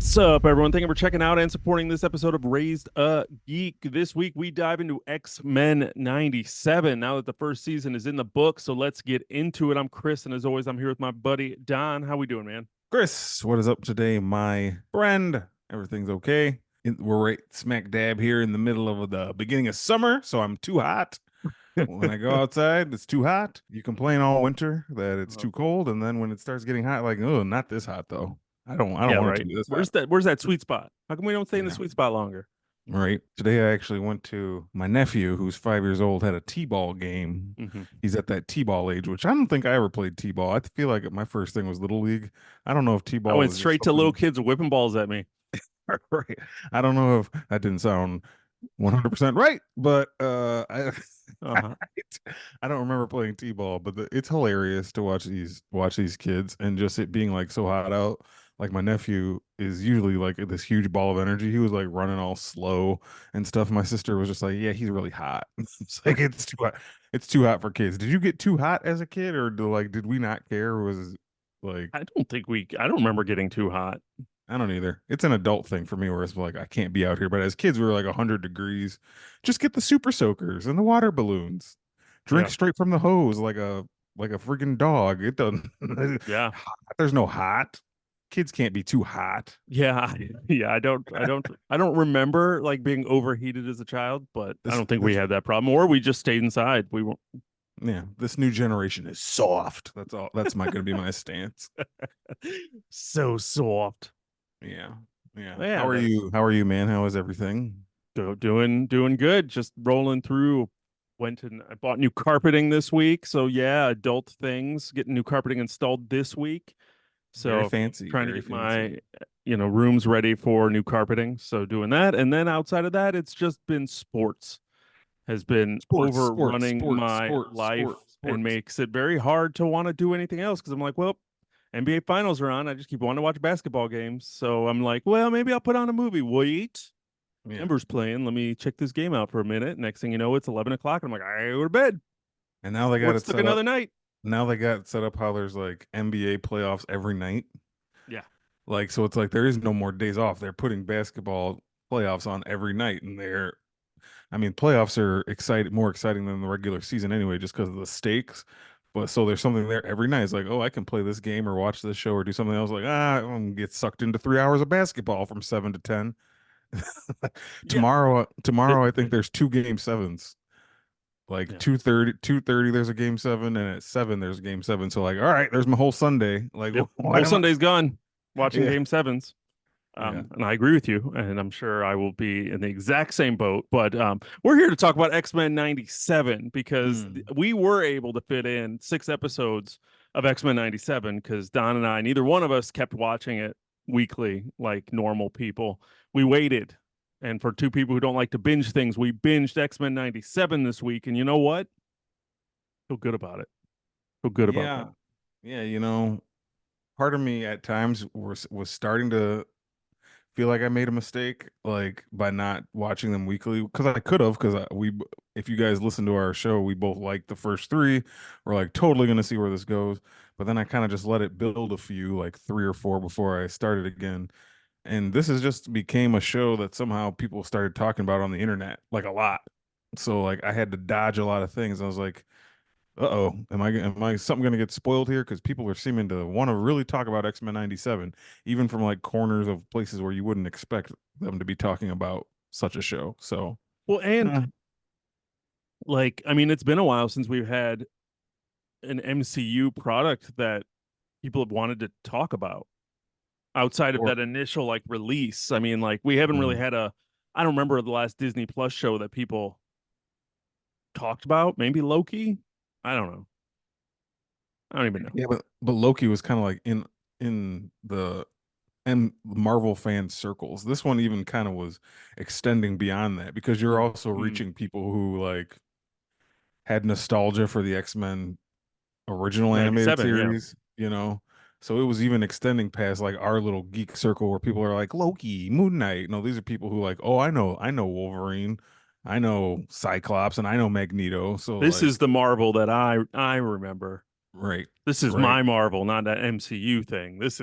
What's up, everyone? Thank you for checking out and supporting this episode of Raised a Geek. This week, we dive into X-Men 97 now that the first season is in the book. So let's get into it. I'm Chris, and as always, I'm here with my buddy Don. How we doing, man? Chris, what is up today, my friend? Everything's okay. We're right smack dab here in the middle of the beginning of summer, so I'm too hot. When I go outside, it's too hot. You complain all winter that it's Uh, too cold, and then when it starts getting hot, like, oh, not this hot though. I don't yeah, want it to right. be this hot. Where's that sweet spot? How come we don't stay in the Yeah. sweet spot longer? Right. Today I actually went to my nephew, who's 5 years old, had a T-ball game. Hmm. He's at that T-ball age, which I don't think I ever played T-ball. I feel like my first thing was Little League. I don't know if I T-ball went is just straight to little something. kids whipping balls at me. Right. I don't know if that didn't sound 100% right, but Uh-huh. I don't remember playing T-ball, but it's hilarious to watch these kids and just it being like so hot out. Like my nephew is usually like this huge ball of energy. He was like running all slow and stuff. My sister was just like, "Yeah, he's really hot." It's like it's too hot. It's too hot for kids. Did you get too hot as a kid, or did we not care? Or was it like I don't remember getting too hot. I don't either. It's an adult thing for me where it's like I can't be out here. But as kids, we were like 100 degrees. Just get the super soakers and the water balloons. Drink Yeah. straight from the hose like a freaking dog. It doesn't. Yeah. There's no hot. Kids can't be too hot. Yeah, yeah, I don't remember like being overheated as a child, but I This don't think we this had that problem, or we just stayed inside. We were yeah. This new generation is soft. That's all. That's my gonna be my stance. so soft. Yeah. Yeah. Yeah, How are that you? How are you, man? How is everything? doing good. Just rolling through. Went and I bought new carpeting this week, so yeah, adult things. Getting new carpeting installed this week. Very So fancy. trying to Very get fancy. my rooms ready for new carpeting. So doing that, and then outside of that, it's just been sports has been Sports. Sports. overrunning Sports. my Sports. life Sports. and Sports. makes it very hard to want to do anything else because I'm like, well, NBA finals are on. I just keep wanting to watch basketball games. So I'm like, well, maybe I'll put on a movie. Wait, Yeah. Denver's playing. Let me check this game out for a minute. Next thing you know, it's 11 o'clock. And I'm like, I go to bed. And now they got Sports it took set up. another night. Now they got it set up how there's like NBA playoffs every night. Yeah. Like so it's like there is no more days off. They're putting basketball playoffs on every night and I mean playoffs are more exciting than the regular season anyway just because of the stakes. But so there's something there every night. It's like, "Oh, I can play this game or watch this show or do something else." Like, I'm gonna get sucked into 3 hours of basketball from 7 to 10. Yeah. Tomorrow It, I think there's two game sevens. Like yeah. 2:30 there's a game seven, and at 7 there's a game seven. So like, all right, there's my whole Sunday. Like, Yep. why Whole am I? Sunday's gone watching Yeah, game sevens. yeah, And I agree with you, and I'm sure I will be in the exact same boat. But we're here to talk about X-Men 97 because mm, we were able to fit in 6 episodes of X-Men 97 because Don and I, neither one of us kept watching it weekly like normal people. We waited. And for two people who don't like to binge things, we binged X-Men 97 this week. And you know what? Feel good about it. Feel good about yeah, that. yeah. Part of me at times was starting to feel like I made a mistake, like by not watching them weekly, because I could have, because if you guys listen to our show, we both like the first three. We're like totally gonna see where this goes, but then I kind of just let it build a few, like three or four, before I started again. And this has just became a show that somehow people started talking about on the internet like a lot. So like I had to dodge a lot of things. I was like, "Uh-oh, am I something going to get spoiled here?" Because people are seeming to want to really talk about X-Men 97, even from like corners of places where you wouldn't expect them to be talking about such a show. So, Well, and uh, like, I mean, it's been a while since we've had an MCU product that people have wanted to talk about outside of or that initial like release. I mean, like we haven't really mm, had a I don't remember the last Disney Plus show that people talked about. Maybe Loki. I don't know. I don't even know. yeah, but Loki was kind of like in the and Marvel fan circles. This one even kind of was extending beyond that because you're also Mm. reaching people who like had nostalgia for the X-Men original animated 97, yeah. series, you know. So it was even extending past like our little geek circle where people are like Loki, Moon Knight. No, these are people who like, oh, I know Wolverine, I know Cyclops, and I know Magneto. So This is like, the Marvel that I remember. right, This is right, my Marvel, not that MCU thing. This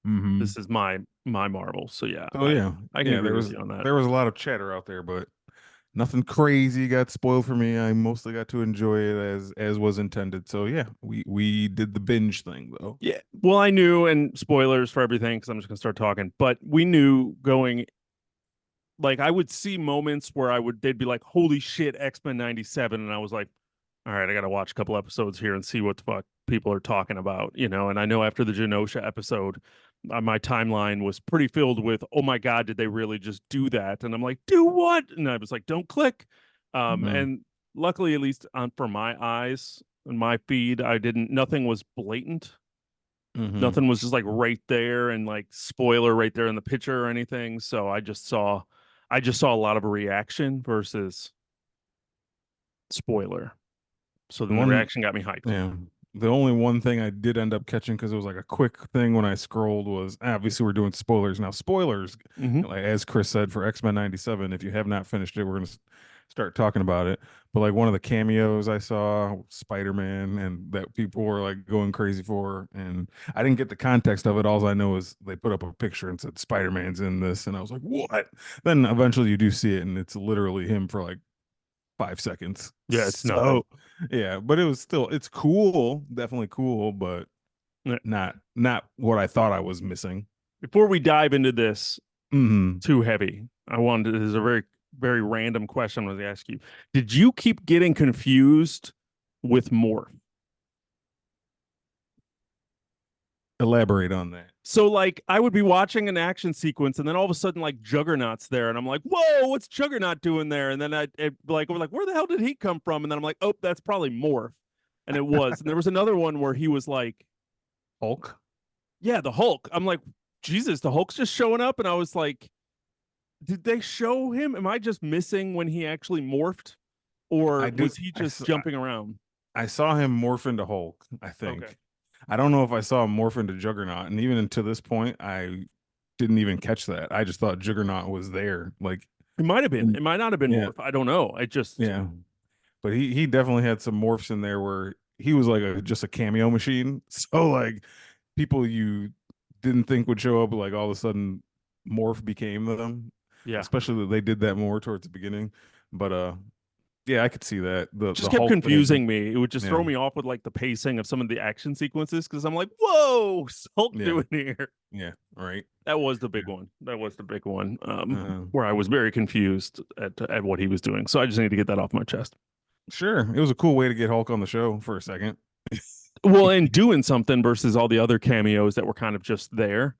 mm-hmm, is my my Marvel. So yeah, So yeah, I can yeah, agree with you on that. there was a lot of chatter out there, but nothing crazy got spoiled for me. I mostly got to enjoy it as was intended. So yeah, we did the binge thing though. Yeah. Well, I knew, and spoilers for everything because I'm just gonna start talking. But we knew going, like, I would see moments where they'd be like, "Holy shit, X-Men '97," and I was like, "All right, I gotta watch a couple episodes here and see what the fuck people are talking about," you know. And I know after the Genosha episode, my timeline was pretty filled with, "Oh my god, did they really just do that?" And I'm like, "Do what?" And I was like, "Don't click." Mm-hmm. And luckily, at least on for my eyes and my feed, I didn't. Nothing was blatant. Mm-hmm. Nothing was just like right there and like spoiler right there in the picture or anything. So I just saw a lot of a reaction versus spoiler. So The then the one, reaction got me hyped. yeah, the only one thing I did end up catching because it was like a quick thing when I scrolled was obviously we're doing spoilers now. Spoilers, Hmm. like as Chris said for X-Men '97. If you have not finished it, we're gonna start talking about it. But like one of the cameos I saw, Spider-Man, and that people were like going crazy for, and I didn't get the context of it. All I know is they put up a picture and said Spider-Man's in this, and I was like, what? Then eventually you do see it, and it's literally him for like 5 seconds. Yeah, it's nothing. So yeah, but it was still it's cool, definitely cool, but Yeah. not what I thought I was missing. Before we dive into this Hmm. too heavy, I wanted this is a very random question I was to ask you. Did you keep getting confused with Morph? Elaborate on that. So like I would be watching an action sequence and then all of a sudden like Juggernaut's there and I'm like, whoa, what's Juggernaut doing there? And then we're like, where the hell did he come from? And then I'm like, oh, that's probably Morph. And it was. And there was another one where he was like, Hulk. yeah, the Hulk. I'm like, Jesus, the Hulk's just showing up. And I was like, did they show him? Am I just missing when he actually morphed? Or I do. was he just jumping around? I saw him morph into Hulk. I Okay. think. I don't know if I saw him morph into Juggernaut, and even to this point, I didn't even catch that. I just thought Juggernaut was there. Like, It might have been. It might not have been yeah, Morph. I don't know. I just yeah. But he definitely had some morphs in there where he was like just a cameo machine. So like people you didn't think would show up, like all of a sudden morph became them. yeah. Especially that they did that more towards the beginning. But yeah, I could see that. The Just kept Hulk thing. confusing me. It would just Yeah. throw me off with like the pacing of some of the action sequences because I'm like, whoa, Hulk Yeah. doing here. Yeah. Right. That was the big Yeah. one. That was the big one. Uh, Where I was very confused at what he was doing. So I just need to get that off my chest. sure. It was a cool way to get Hulk on the show for a second. Well, and doing something versus all the other cameos that were kind of just there.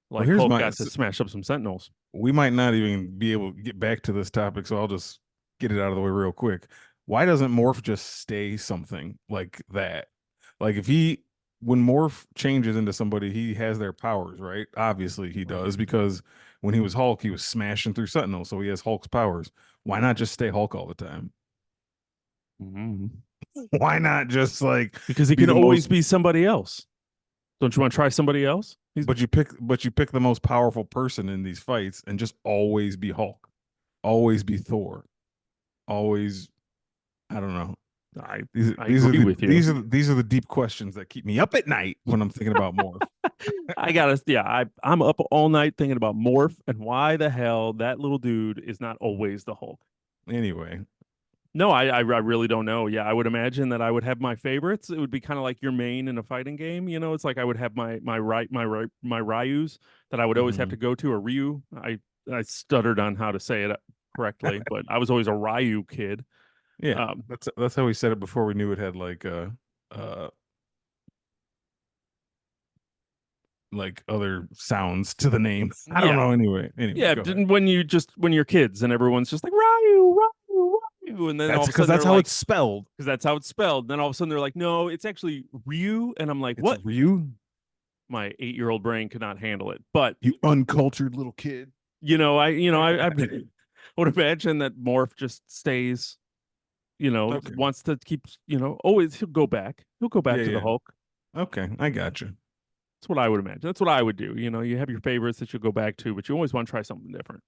Well, Like here's Hulk my got to smash up some Sentinels. we might not even be able to get back to this topic, so I'll just get it out of the way real quick. Why doesn't Morph just stay something like that? Like if he when Morph changes into somebody, he has their powers, right? Obviously he does because when he was Hulk, he was smashing through Sentinel, so he has Hulk's powers. Why not just stay Hulk all the time? Mm-hmm. Why not just like Because he be can the always most be somebody else. Don't you want to try somebody else? He's but you pick the most powerful person in these fights and just always be Hulk. Always be Thor. Always I don't know. I I These are agree the with you. these are the deep questions that keep me up at night when I'm thinking about Morph. I gotta, yeah, I'm up all night thinking about Morph and why the hell that little dude is not always the Hulk. Anyway, No, I really don't know. Yeah, I would imagine that I would have my favorites. It would be kind of like your main in a fighting game. You know, it's like I would have my Ryus that I would always have mhm. to go to, a Ryu. I stuttered on how to say it correctly, but I was always a Ryu kid. Yeah, Um, that's how we said it before we knew it had uh like other sounds to the name. I don't yeah, know. Anyway, yeah. go ahead. When you're kids and everyone's just like Ryu, Ryu, Ryu, and then all of a Because sudden that's they're how like, it's spelled. because that's how it's spelled. And then all of a sudden they're like, no, it's actually Ryu, and I'm like, It's what? Ryu, My 8-year-old brain could not handle it. But you uncultured little kid. I would imagine that Morph just stays, Okay. wants to keep, always he'll go back. He'll go back Yeah, to the yeah. Hulk. Okay, I got you. That's what I would imagine. That's what I would do. You have your favorites that you go back to, but you always want to try something different.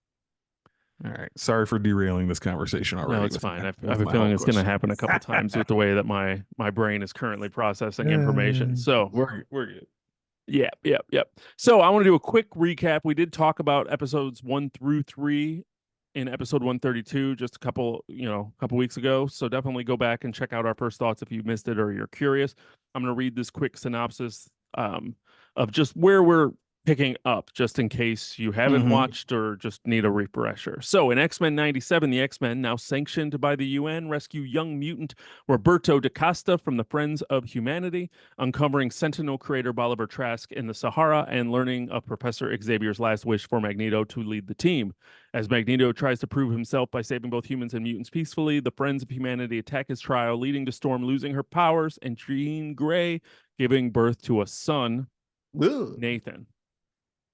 All right. Sorry for derailing this conversation No, already it's fine. I with have a my feeling Hulk it's going to question. happen a couple times with the way that my brain is currently processing information. So We're good. Yeah, yeah, yeah. So I want to do a quick recap. We did talk about episodes 1 through 3 in episode 132 just a couple weeks ago. So definitely go back and check out our first thoughts if you missed it or you're curious. I'm going to read this quick synopsis of just where we're picking up, just in case you haven't Mm-hmm. watched or just need a refresher. So in X-Men 97, the X-Men, now sanctioned by the UN, rescue young mutant Roberto da Costa from the Friends of Humanity, uncovering Sentinel creator Bolivar Trask in the Sahara and learning of Professor Xavier's last wish for Magneto to lead the team. As Magneto tries to prove himself by saving both humans and mutants peacefully, the Friends of Humanity attack his trial, leading to Storm losing her powers and Jean Grey giving birth to a son, Ugh. Nathan.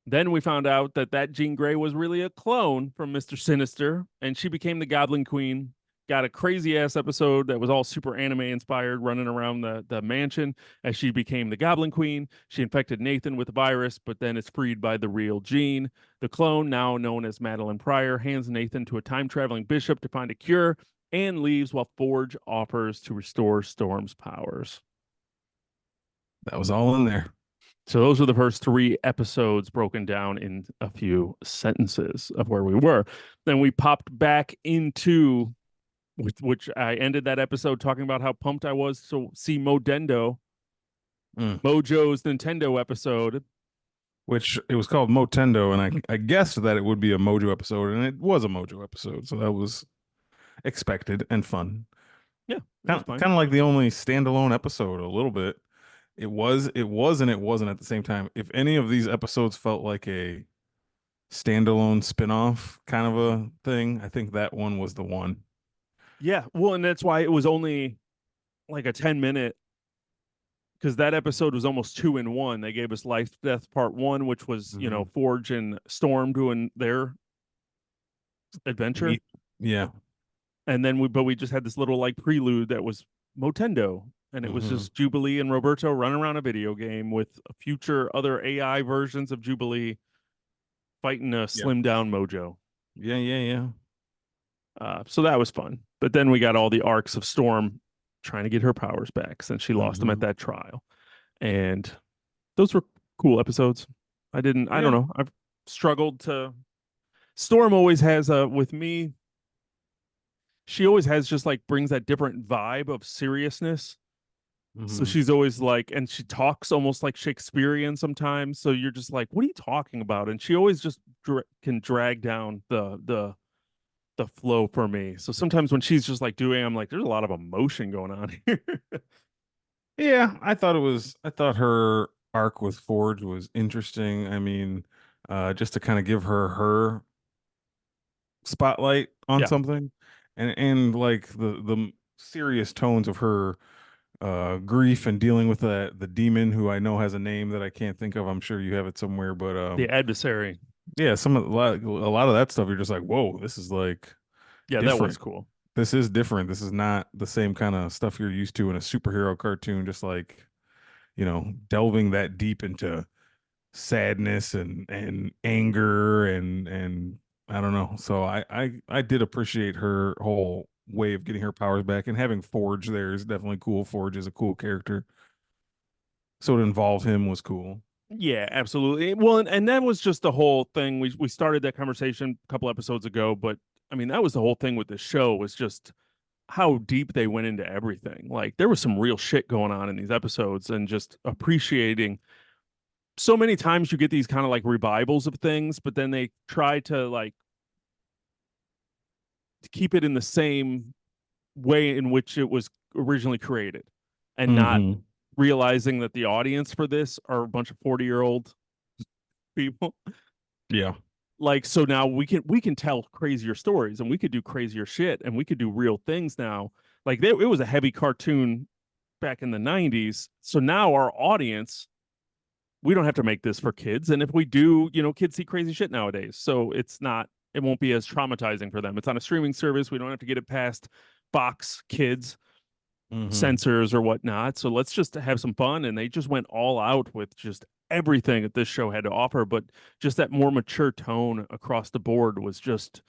Then we found out that Jean Grey was really a clone from Mr. Sinister, and she became the Goblin Queen. Got a crazy ass episode that was all super anime inspired, running around the mansion as she became the Goblin Queen. She infected Nathan with the virus, but then is freed by the real Jean. The clone, now known as Madeline Pryor, hands Nathan to a time traveling bishop to find a cure and leaves while Forge offers to restore Storm's powers. That was all in there. So those are the first 3 episodes broken down in a few sentences of where we were. Then we popped back into which I ended that episode talking about how pumped I was to see Modendo, Mm. Mojo's Nintendo episode. Which it was called Motendo, and I guessed that it would be a Mojo episode, and it was a Mojo episode, so that was expected and fun. Yeah, it was fine. Kind of like the only standalone episode, a little bit. And it wasn't at the same time. If any of these episodes felt like a standalone spin-off kind of a thing, I think that one was the one. Yeah, well, and that's why it was only like a 10-minute because that episode was almost 2 in 1. They gave us Life Death Part 1, which was, Mm-hmm. Forge and Storm doing their adventure. Yeah. And then we just had this little like prelude that was Motendo. And it was Mm-hmm. just Jubilee and Roberto running around a video game with future other AI versions of Jubilee fighting a Yeah. slim down Mojo. Yeah, yeah, yeah. So that was fun. But then we got all the arcs of Storm trying to get her powers back since she lost them at Mm-hmm. that trial. And those were cool episodes. I don't Yeah. know. I've struggled to. Storm always has with me, she always has just like brings that different vibe of seriousness. So Mm-hmm. she's always like, and she talks almost like Shakespearean sometimes. So you're just like, what are you talking about? And she always just can drag down the flow for me. So sometimes when she's just like doing, I'm like, there's a lot of emotion going on here. Yeah, I thought her arc with Forge was interesting. I mean, just to kind of give her spotlight on Yeah, something, and like the serious tones of her grief and dealing with the demon who I know has a name that I can't think of. I'm sure you have it somewhere, but the adversary. yeah, a lot of that stuff you're just like, whoa, this is like Yeah, that was different. cool. This is different. This is not the same kind of stuff you're used to in a superhero cartoon, just like, delving that deep into sadness and anger and I don't know. So I did appreciate her whole way of getting her powers back, and having Forge there is definitely cool. Forge is a cool character. So to involve him was cool. Yeah, absolutely. Well, and that was just the whole thing. We started that conversation a couple episodes ago, but I mean, that was the whole thing with the show was just how deep they went into everything. Like there was some real shit going on in these episodes and just appreciating so many times you get these kind of like revivals of things, but then they try to like to keep it in the same way in which it was originally created and not Mm-hmm. realizing that the audience for this are a bunch of 40-year-old people. Yeah. Like so now we can tell crazier stories and we could do crazier shit and we could do real things now. Like it was a heavy cartoon back in the 90s. So now our audience, we don't have to make this for kids. And if we do, kids see crazy shit nowadays. So it won't be as traumatizing for them. It's on a streaming service. We don't have to get it past Fox Kids Mm-hmm. censors or whatnot. So let's just have some fun. And they just went all out with just everything that this show had to offer. But just that more mature tone across the board was just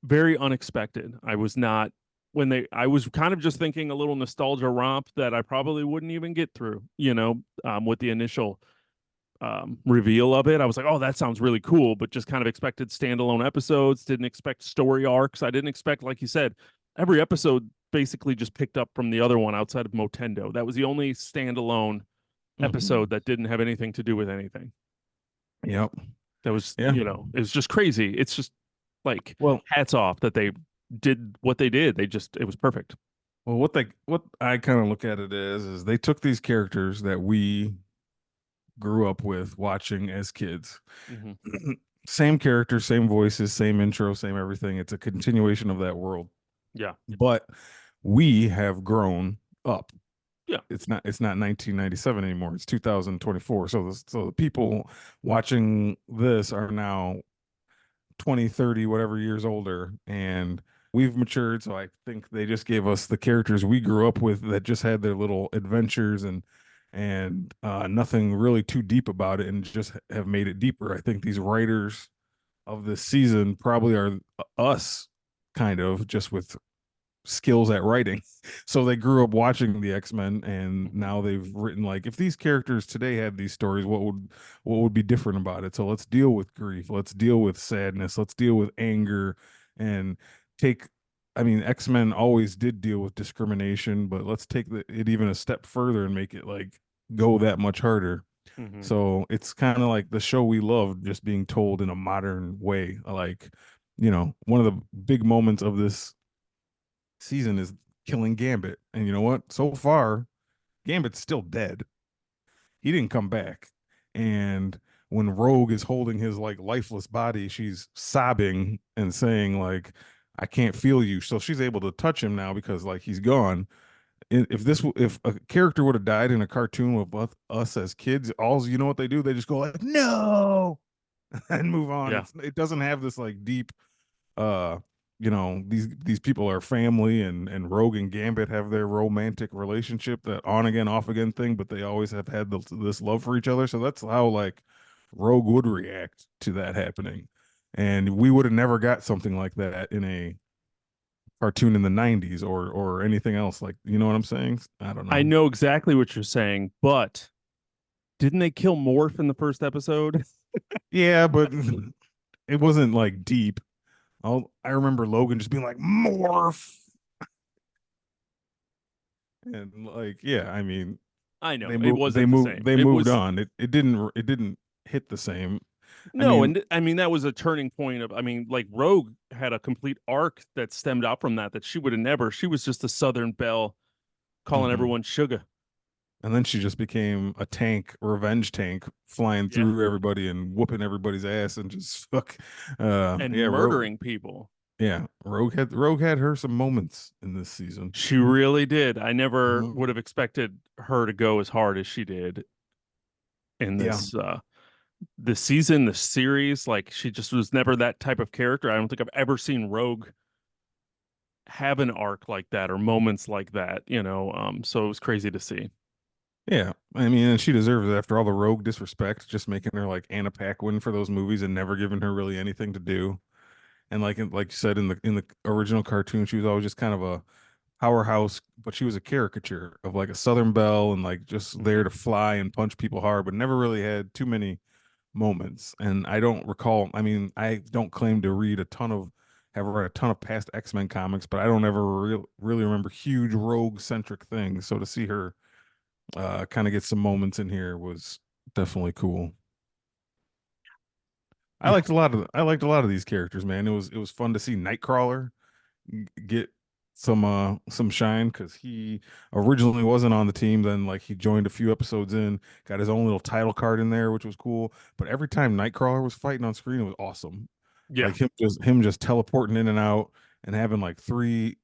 very unexpected. I was kind of just thinking a little nostalgia romp that I probably wouldn't even get through, with the initial reveal of it. I was like, oh, that sounds really cool, but just kind of expected standalone episodes, didn't expect story arcs. I didn't expect, like you said, every episode basically just picked up from the other one outside of Motendo. That was the only standalone Hmm. episode that didn't have anything to do with anything. Yep. That was, Yeah. it was just crazy. It's just like Well, hats off that they did what they did. It was perfect. what I kind of look at it as is they took these characters that we grew up with watching as kids. Hmm. Same characters, same voices, same intro, same everything. It's a continuation of that world. Yeah. But we have grown up. Yeah. It's not 1997 anymore. It's 2024. So the people watching this are now 20, 30, whatever years older, and we've matured. So I think they just gave us the characters we grew up with that just had their little adventures and nothing really too deep about it, and just have made it deeper. I think these writers of this season probably are us, kind of just with skills at writing. So they grew up watching the X-Men, and Hmm. now they've written like, if these characters today had these stories, what would be different about it? So let's deal with grief, let's deal with sadness, let's deal with anger, and take I mean, X-Men always did deal with discrimination, but let's take it even a step further and make it like go that much harder. Hmm. So it's kind of like the show we love just being told in a modern way. Like, one of the big moments of this season is killing Gambit. And you know what? So far, Gambit's still dead. He didn't come back. And when Rogue is holding his like lifeless body, she's sobbing and saying like, I can't feel you. So she's able to touch him now because like he's gone. If a character would have died in a cartoon with us as kids, all you know what they do? They just go like, no, and move on. Yeah. It doesn't have this like deep uh these people are family, and Rogue and Gambit have their romantic relationship, that on again off again thing, but they always have had this love for each other. So that's how like Rogue would react to that happening, and we would have never got something like that in a cartoon in the 90s or anything else, like, you know what I'm saying? I don't I know. know exactly what you're saying, but didn't they kill Morph in the first episode? Yeah, but it wasn't like deep. I remember Logan just being like morph, and like, yeah, I mean, I they know it moved they wasn't the moved same. they It moved was on. It didn't hit the same. I no, mean, and I mean that was a turning point of. I mean, like Rogue had a complete arc that stemmed out from that. That she would have never. She was just a Southern belle calling mhm. everyone sugar. And then she just became a tank, revenge tank, flying Yeah, through everybody and whooping everybody's ass and just fuck. and Yeah, Rogue. murdering people. Yeah, Rogue had her some moments in this season. She really did. I never Mhm. would have expected her to go as hard as she did in Yeah, this season, this series. Like she just was never that type of character. I don't think I've ever seen Rogue have an arc like that or moments like that. So it was crazy to see. yeah. I mean, and she deserves it after all the Rogue disrespect, just making her like Anna Paquin for those movies and never giving her really anything to do. And like you said, in the original cartoon, she was always just kind of a powerhouse, but she was a caricature of like a Southern belle and like just there Hmm. to fly and punch people hard, but never really had too many moments. And I don't recall, I mean, I don't claim to have read a ton of past X-Men comics, but I don't ever really remember huge Rogue centric things. So to see her kind of get some moments in here was definitely cool. Yeah. I liked a lot of these characters, man. It was fun to see Nightcrawler get some shine, because he originally wasn't on the team. Then like he joined a few episodes in, got his own little title card in there, which was cool. But every time Nightcrawler was fighting on screen, it was awesome. Yeah. Like him just teleporting in and out and having like three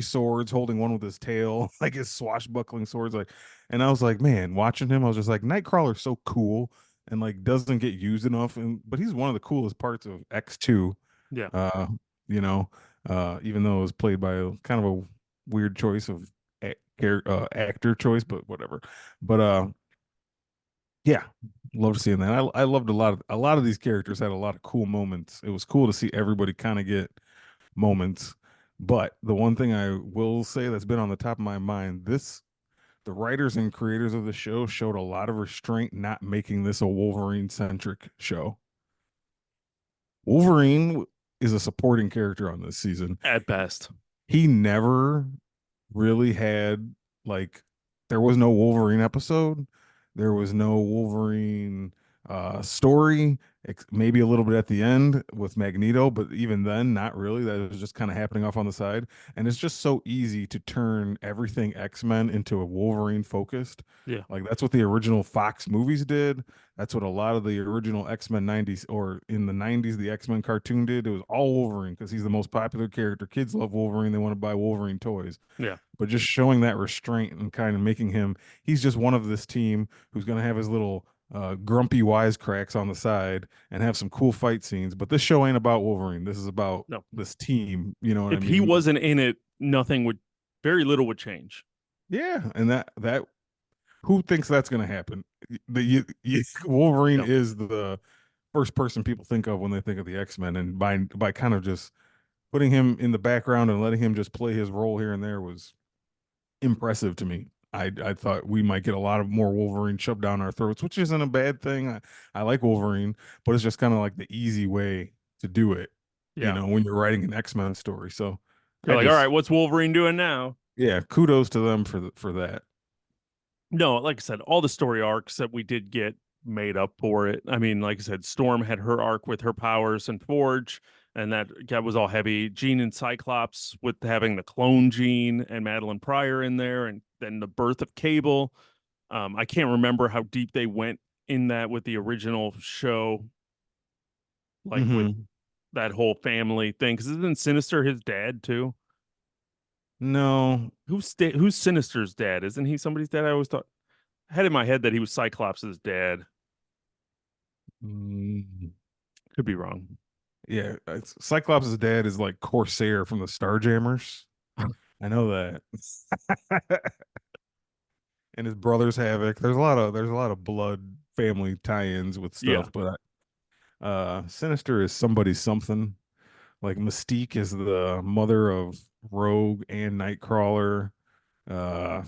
swords, holding one with his tail, like his swashbuckling swords. Like, and I was like, man, watching him, I was just like, Nightcrawler's so cool and like doesn't get used enough. And but he's one of the coolest parts of X2. Yeah. Uh, you know, even though it was played by a kind of a weird choice of actor choice, but whatever. But yeah, loved seeing that. I loved a lot of these characters had a lot of cool moments. It was cool to see everybody kind of get moments. But the one thing I will say that's been on the top of my mind, the writers and creators of the show showed a lot of restraint not making this a Wolverine centric show. Wolverine is a supporting character on this season. At best. He never really had like there was no Wolverine episode. There was no Wolverine story, maybe a little bit at the end with Magneto, but even then, not really. That was just kind of happening off on the side. And it's just so easy to turn everything X-Men into a Wolverine focused. Yeah. Like that's what the original Fox movies did. That's what a lot of the original X-Men 90s or in the 90s, the X-Men cartoon did. It was all Wolverine because he's the most popular character. Kids love Wolverine. They want to buy Wolverine toys. Yeah. But just showing that restraint and kind of making him, he's just one of this team who's going to have his little grumpy wisecracks on the side and have some cool fight scenes. But this show ain't about Wolverine. This is about No. this team. You know what I If he mean? wasn't in it, nothing would, very little would change. Yeah, and that who thinks that's going to happen? Wolverine No. is the first person people think of when they think of the X-Men, and by kind of just putting him in the background and letting him just play his role here and there was impressive to me. I thought we might get a lot of more Wolverine shoved down our throats, which isn't a bad thing. I like Wolverine, but it's just kind of like the easy way to do it, Yeah. when you're writing an X-Men story. So You're like, all right, what's Wolverine doing now? yeah, kudos to them for that. No, like I said, all the story arcs that we did get made up for it. I mean, like I said, Storm had her arc with her powers and Forge, and that was all heavy. Jean and Cyclops with having the clone Jean and Madeline Pryor in there, and then the birth of Cable. I can't remember how deep they went in that with the original show, like with Mm-hmm. that whole family thing. Because isn't Sinister his dad too? No, Who's Sinister's dad? Isn't he somebody's dad? I always thought I had in my head that he was Cyclops' dad. mm, Could be wrong. yeah, Cyclops' dad is like Corsair from the Starjammers. I know that. And his brother's Havoc. There's a lot of blood family tie-ins with Yeah, stuff, but Sinister is somebody something. Like Mystique is the mother of Rogue and Nightcrawler. Uh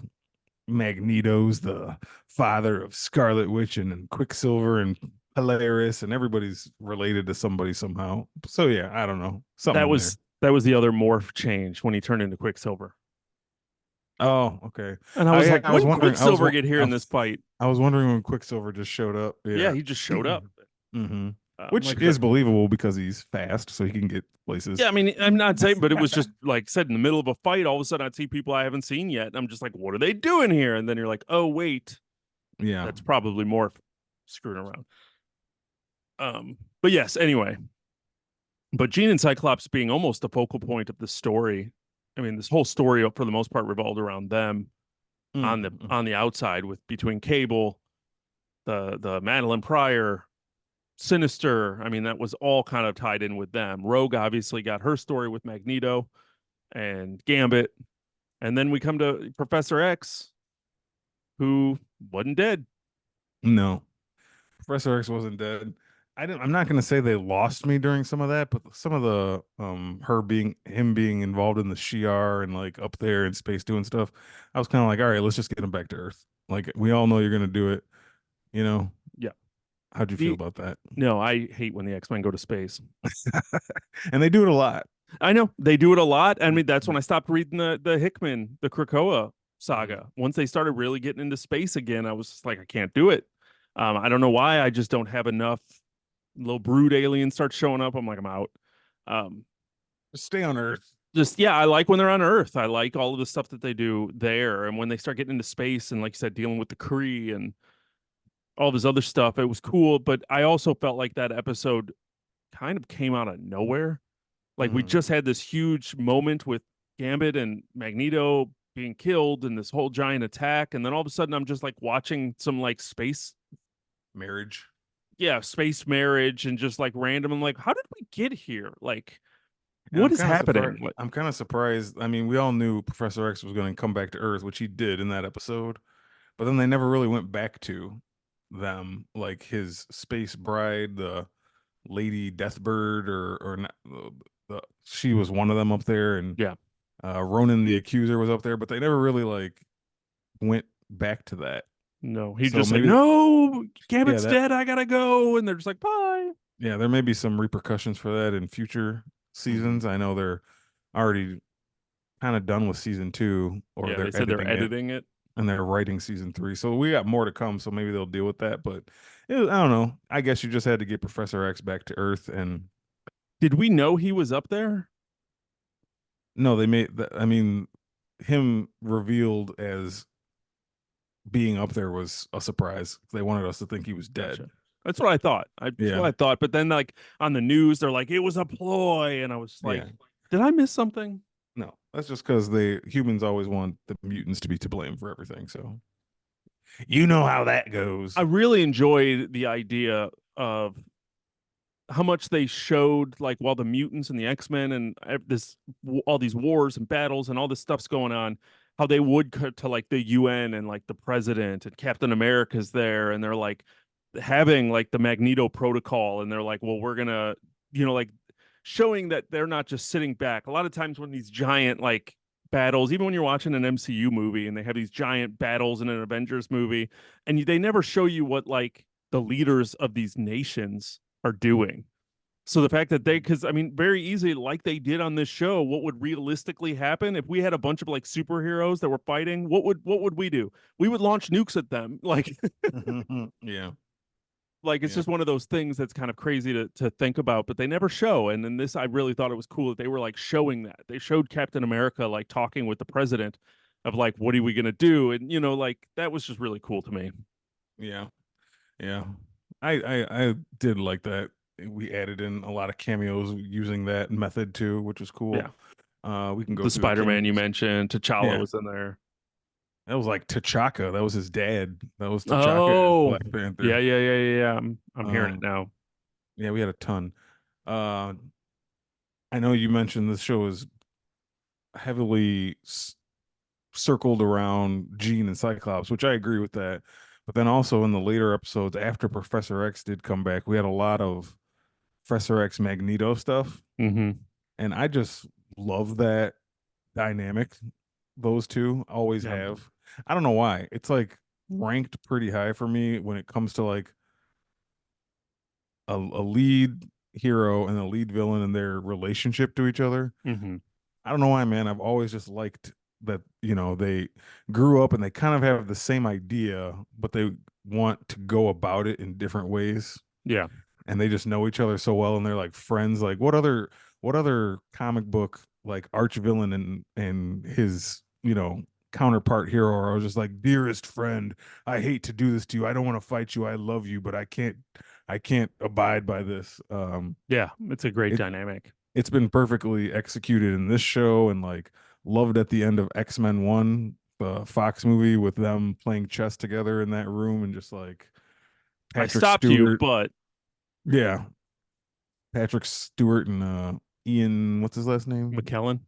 Magneto's the father of Scarlet Witch and Quicksilver and Polaris, and everybody's related to somebody somehow. So yeah, I don't know. Something that in there. was the other morph change when he turned into Quicksilver. Oh, okay. And I was like, I was when wondering. Quicksilver get here in this fight? I was wondering when Quicksilver just showed up. Yeah, Yeah. he just showed up. hmm Which Like I is said, believable because he's fast, so he can get places. yeah, I mean, I'm not saying, but it was just like said in the middle of a fight, all of a sudden I'd see people I haven't seen yet. And I'm just like, what are they doing here? And then you're like, oh, wait, Yeah. that's probably more screwing around. But yes, anyway. But Jean and Cyclops being almost the focal point of the story. I mean, this whole story for the most part revolved around them Mm-hmm. on the outside with between Cable, the Madeline Pryor, Sinister. I mean, that was all kind of tied in with them. Rogue obviously got her story with Magneto and Gambit. And then we come to Professor X, who wasn't dead. No, Professor X wasn't dead. I'm not gonna say they lost me during some of that, but some of the him being involved in the Shi'ar and like up there in space doing stuff, I was kind of like, all right, let's just get him back to Earth. Like we all know you're gonna do it. You know, Yeah. how'd you feel The, about that? no, I hate when the X-Men go to space. And they do it a lot. I know they do it a lot. I mean, that's when I stopped reading the Hickman, the Krakoa Mhm. saga. Once they started really getting into space again, I was just like, I can't do it. I don't know why. I just don't have enough. Little brood aliens start showing up. I'm like, I'm out. Um, Just stay on Earth. just yeah, I like when they're on Earth. I like all of the stuff that they do there, and when they start getting into space and like you said, dealing with the Kree and all this other stuff, it was cool. But I also felt like that episode kind of came out of nowhere. Like we Mm. just had this huge moment with Gambit and Magneto being killed and this whole giant attack, and then all of a sudden I'm just like watching some like space, Marriage. yeah, space marriage and just like random. I'm like, how did we get here? Like, And what is happening? Like, I'm kind of surprised. I mean, we all knew Professor X was going to come back to Earth, which he did in that episode, but then they never really went back to them, like his space bride, the Lady Deathbird, or not, she was one of them up there, and yeah, Ronan the Accuser was up there, but they never really like went back to that. No, he's So just like, maybe, no, yeah, Gambit's that, dead. I gotta go, and they're just like, bye. yeah, there may be some repercussions for that in future Hmm. seasons. I know they're already kind of done with season two, or Yeah, they they're said they're editing it editing it. and they're writing season three. So we got more to come. So maybe they'll deal with that. But I don't know. I guess you just had to get Professor X back to Earth, and Did we know he was up there? no, they made. I mean, him revealed as being up there was a surprise. They wanted us to think he was Gotcha. dead. That's what I thought. That's what Yeah, I thought. But then, like on the news, they're like, it was a ploy, and I was yeah. like, did I miss something? No, that's just because the humans always want the mutants to be to blame for everything. So you know how that I goes. really enjoyed the idea of how much they showed, like while the mutants and the X-Men and this all these wars and battles and all this stuff's going on, how they would cut to like the UN and like the president and Captain America's there, and they're like having like the Magneto protocol, and they're like, well, we're gonna, like showing that they're not just sitting back. A lot of times when these giant like battles, even when you're watching an MCU movie and they have these giant battles in an Avengers movie, and they never show you what like the leaders of these nations are doing. So the fact that because I mean, very easy, like they did on this show, what would realistically happen if we had a bunch of like superheroes that were fighting? What would we do? We would launch nukes at them. Like, Yeah, like it's yeah, just one of those things that's kind of crazy to think about, but they never show. And in this, I really thought it was cool that they were like showing that. They showed Captain America like talking with the president of like, what are we gonna do? And like that was just really cool to me. yeah, yeah. I did like that. We added in a lot of cameos using that method too, which was Yeah. cool. We can go The through the Spider-Man you cameos. mentioned, T'Challa Yeah, was in there. that was like T'Chaka. That was his dad. That was T'Chaka as Oh, Black yeah, Panther. yeah, yeah, yeah, yeah. I'm hearing it Um, now. yeah, we had a ton. Uh, I know you mentioned this show is heavily circled around Jean and Cyclops, which I agree with that. But then also in the later episodes after Professor X did come back, we had a lot of Professor X Magneto stuff, Hmm. and I just love that dynamic. Those two always Yeah. have. I don't know why. It's like ranked pretty high for me when it comes to like a lead hero and a lead villain and their relationship to each other. Hmm. I don't know why, man. I've always just liked that, they grew up and they kind of have the same idea, but they want to go about it in different ways. Yeah. And they just know each other so well and they're like friends. Like what other comic book like arch villain and his, counterpart hero are just like, dearest friend, I hate to do this to you. I don't want to fight you. I love you, but I can't abide by this. Yeah. It's a great It dynamic. it's been perfectly executed in this show and like loved at the end of X-Men 1, the Fox movie with them playing chess together in that room and just like I Patrick stopped you, Stewart. but Yeah, Patrick Stewart and Ian, what's his last name? McKellen.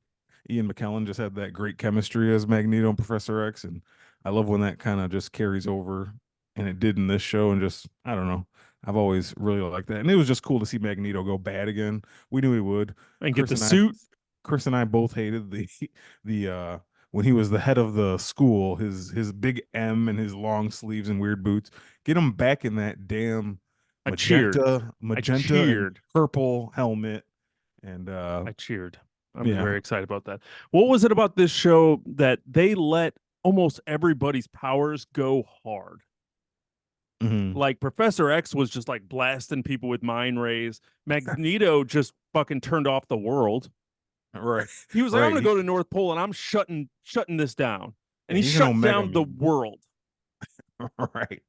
Ian McKellen just had that great chemistry as Magneto and Professor X, and I love when that kind of just carries over, and it did in this show. And just I don't know, I've always really liked that, and it was just cool to see Magneto go bad again. We knew he would. And get Chris the and I, suit. Chris and I both hated the the when he was the head of the school, his big M and his long sleeves and weird boots. Get him back in that damn I cheered. I magenta and cheered. purple helmet, and I cheered. I was yeah. very excited about that. What was it about this show that they let almost everybody's powers go hard? Mhm. Like Professor X was just like blasting people with mind rays. Magneto just fucking turned off the world. Right, He was like, I'm right. gonna go to North Pole and I'm shutting this down. And Yeah, he he's an shut Omega down the mutant. world. Right.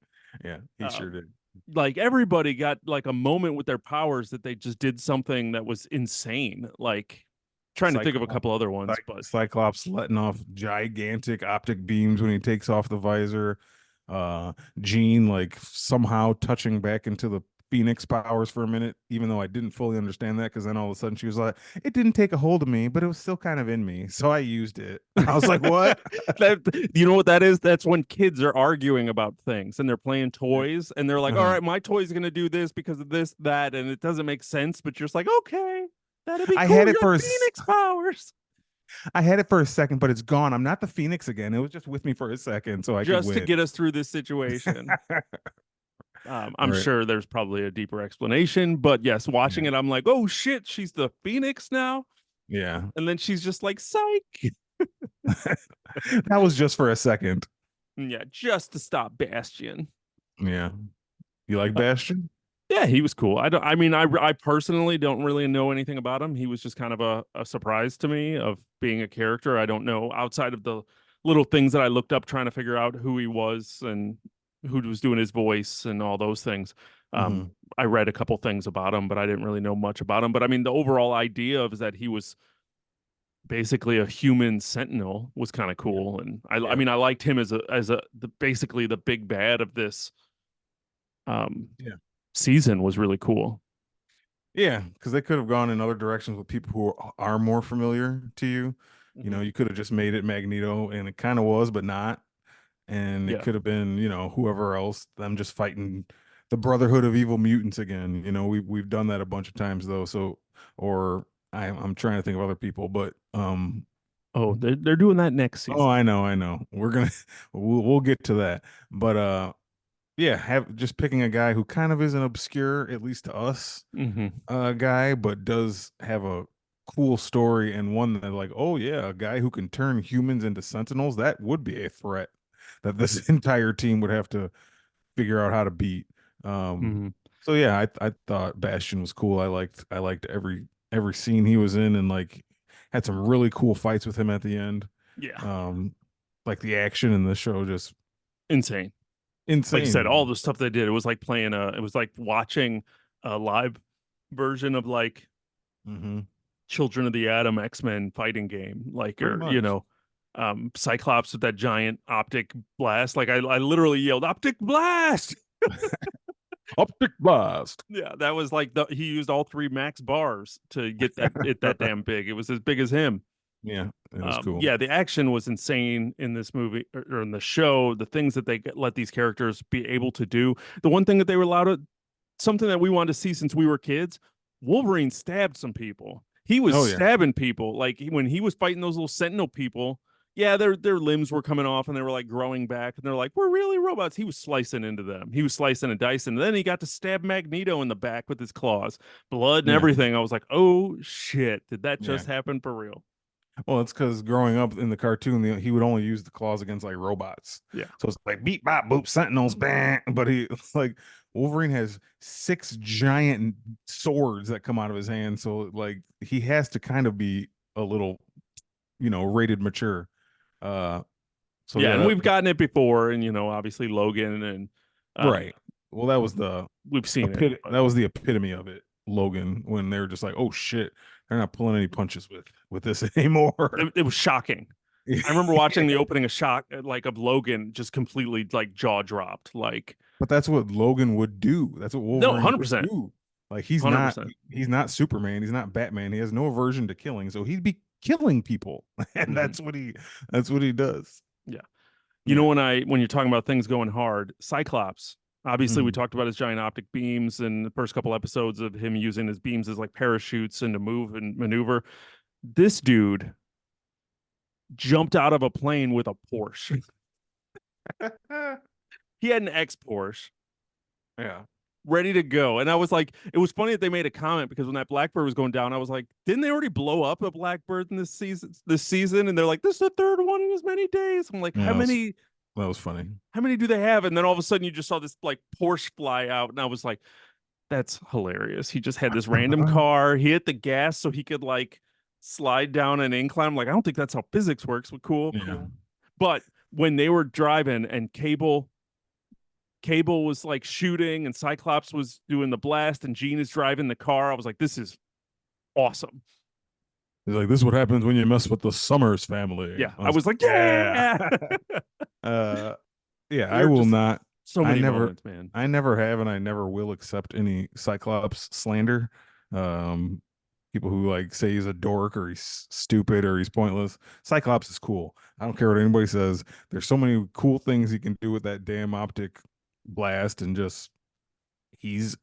Yeah, he sure Um, did. like everybody got like a moment with their powers that they just did something that was insane. Like trying to think of a Cyclops, couple other ones, but Cyclops letting off gigantic optic beams when he takes off the visor. Jean like somehow touching back into the Phoenix powers for a minute, even though I didn't fully understand that, because then all of a sudden she was like, "It didn't take a hold of me, but it was still kind of in me, so I used it." I was like, "What?" that you know what that is? That's when kids are arguing about things and they're playing toys and they're like, all Uh-huh. right, my toy's gonna do this because of this, that, and it doesn't make sense, but you're just like, okay, that'd be I cool. had You it got for a Phoenix powers. I had it for a second, but it's gone. I'm not the Phoenix again. It was just with me for a second, so I could just to win. get us through this situation. I'm Right. sure there's probably a deeper explanation, but yes, watching Yeah. it, I'm like, oh shit, she's the Phoenix now. Yeah. And then she's just like, psych. That was just for a second. Yeah, just to stop Bastion. Yeah. You like Uh, Bastion? yeah, he was cool. I don't. I mean, I personally don't really know anything about him. He was just kind of a surprise to me of being a character. I don't know outside of the little things that I looked up trying to figure out who he was and who was doing his voice and all those things. Um, Hmm. I read a couple things about him, but I didn't really know much about him. But I mean, the overall idea of is that he was basically a human sentinel was kind of Yeah. cool, and I Yeah. mean, I liked him as basically the big bad of this um Yeah. season was really cool. Yeah, because they could have gone in other directions with people who are more familiar to you. You Mhm. know, you could have just made it Magneto, and it kind of was, but not. And it Yeah. could have been, whoever else, them just fighting the Brotherhood of Evil Mutants again. We've done that a bunch of times though. So, or I'm trying to think of other people, but Oh, they're doing that next oh, season. I know. We're gonna we'll get to that. But yeah, have just picking a guy who kind of is an obscure, at least to us, Hmm. guy, but does have a cool story and one that like, oh yeah, a guy who can turn humans into sentinels, that would be a threat that this entire team would have to figure out how to beat. Um, Hmm. so yeah, I thought Bastion was cool. I liked every scene he was in, and like had some really cool fights with him at the end. Yeah, Um, like the action in the show just insane. Like you insane, said, all man. the stuff they did, it was like playing it was like watching a live version of like Hmm. Children of the Atom X-Men fighting game, like Pretty or much. Cyclops with that giant optic blast. Like I literally yelled optic blast. Optic blast. Yeah, that was like he used all three max bars to get that damn big. It was as big as him. Yeah, it was cool. Yeah, the action was insane in this movie or in the show. The things that they let these characters be able to do. The one thing that they were allowed to, something that we wanted to see since we were kids. Wolverine stabbed some people. He was Oh yeah, stabbing people. Like when he was fighting those little Sentinel people. Yeah, their limbs were coming off and they were like growing back, and they're like, "We're really robots." He was slicing into them. He was slicing and dicing. And then he got to stab Magneto in the back with his claws, blood and yeah, everything. I was like, "Oh shit! Did that yeah. just happen for real?" Well, it's because growing up in the cartoon, he would only use the claws against like robots. Yeah. So it's like beat bop boop sentinels bang. But he like Wolverine has six giant swords that come out of his hand. So like he has to kind of be a little, rated mature. Uh so Yeah, yeah, and we've gotten it before, and obviously Logan, and um, right. Well, that was the we've seen it, but epitome of it, Logan, when they're just like, oh shit, they're not pulling any punches with this anymore. it was shocking. I remember watching the opening of Shock, like of Logan, just completely like jaw dropped. Like, But that's what Logan would do. That's what no, Wolverine would 100%, do. Like he's not 100%. he's not Superman. He's not Batman. He has no aversion to killing. So he'd be killing people. And Hmm. that's what he does. Yeah, Yeah. when you're talking about things going hard, Cyclops. Obviously, we Mhm. talked about his giant optic beams and the first couple episodes of him using his beams as like parachutes and to move and maneuver. This dude jumped out of a plane with a Porsche. He had an X Porsche Yeah. ready to go. And I was like, it was funny that they made a comment because when that Blackbird was going down, I was like, didn't they already blow up a Blackbird in this season? This season, and they're like, this is the third one in as many days. I'm like, Yeah, that was funny. how many do they have? And then all of a sudden, you just saw this like Porsche fly out, and I was like, that's hilarious. He just had this random car. He hit the gas so he could like slide down an incline. I'm like, I don't think that's how physics works. But cool, Yeah. cool. But when they were driving and Cable was like shooting and Cyclops was doing the blast and Jean is driving the car. I was like, this is awesome. He's like, this is what happens when you mess with the Summers family. Yeah. I I was was like, like, yeah. yeah. uh yeah, I They're will just not so I many never moments, man. I never have and I never will accept any Cyclops slander. Um People who like say he's a dork or he's stupid or he's pointless. Cyclops is cool. I don't care what anybody says. There's so many cool things he can do with that damn optic blast and just he's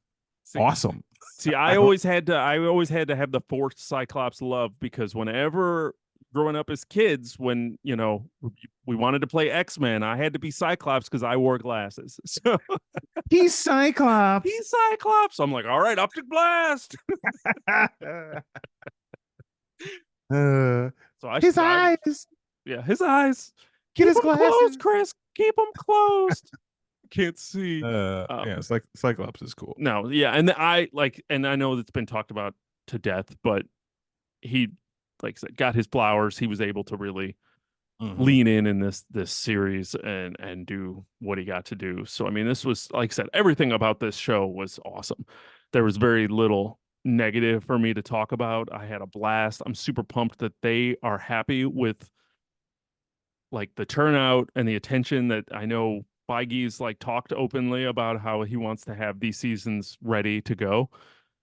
See, awesome. see, I don't I always had to have the forced Cyclops love because whenever growing up as kids when, we wanted to play X-Men. I had to be Cyclops because I wore glasses. So He's Cyclops. he's Cyclops. I'm like, all right, optic blast. uh, So I his I eyes. yeah, his eyes. Get Keep his them closed, glasses. Chris. Keep them closed. Can't see. Yeah, it's like Cyclops is cool. No, yeah, and and I know that's been talked about to death, but he, like I said, got his flowers. He was able to really Hmm. lean in this series and do what he got to do. So I mean, this was, like I said, everything about this show was awesome. There was very little negative for me to talk about. I had a blast. I'm super pumped that they are happy with like the turnout and the attention that I know Feige's like talked openly about how he wants to have these seasons ready to go.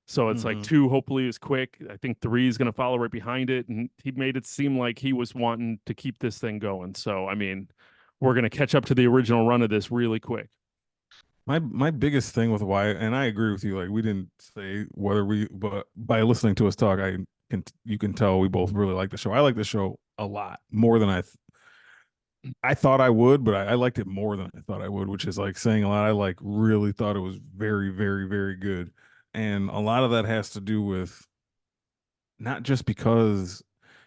So it's like Hmm. two hopefully is quick. I think three is going to follow right behind it, and he made it seem like he was wanting to keep this thing going. So I mean, we're going to catch up to the original run of this really quick. My biggest thing with why, and I agree with you. Like we didn't say whether we, but by listening to us talk, I can you can tell we both really like the show. I like the show a lot more than I thought I would, but I liked it more than I thought I would, which is like saying a lot. I like really thought it was very, very, very good, and a lot of that has to do with not just because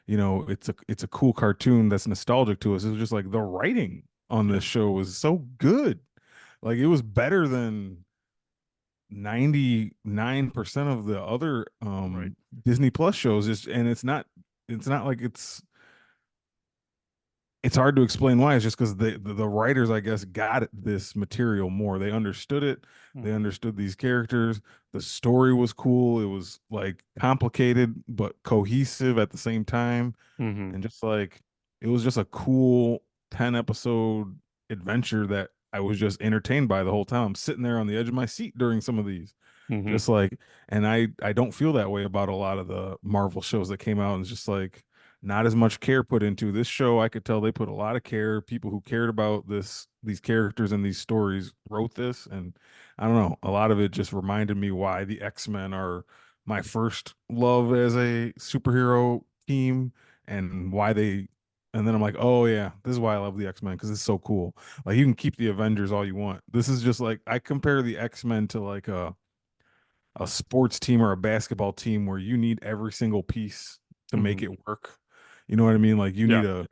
it's a cool cartoon that's nostalgic to us. It was just like the writing on Yeah. this show was so good. Like it was better than 99% of the other Right. Disney Plus shows. And it's not like it's hard to explain why. It's just because the writers, I guess, got this material more. They understood it. They Mm-hmm. understood these characters. The story was cool. It was like complicated but cohesive at the same time, Mm-hmm. and just like it was just a cool 10 episode adventure that I was just entertained by the whole time. I'm sitting there on the edge of my seat during some of these. Mm-hmm. Just like, and I don't feel that way about a lot of the Marvel shows that came out. And it's just like not as much care put into this show. I could tell they put a lot of care. People who cared about these characters and these stories wrote this, and I don't know. A lot of it just reminded me why the X-Men are my first love as a superhero team, and why they. And then I'm like, oh yeah, this is why I love the X-Men because it's so cool. Like you can keep the Avengers all you want. This is just like I compare the X-Men to like a sports team or a basketball team where you need every single piece to make Mm-hmm. it work. You know what I mean? Like you Yeah. need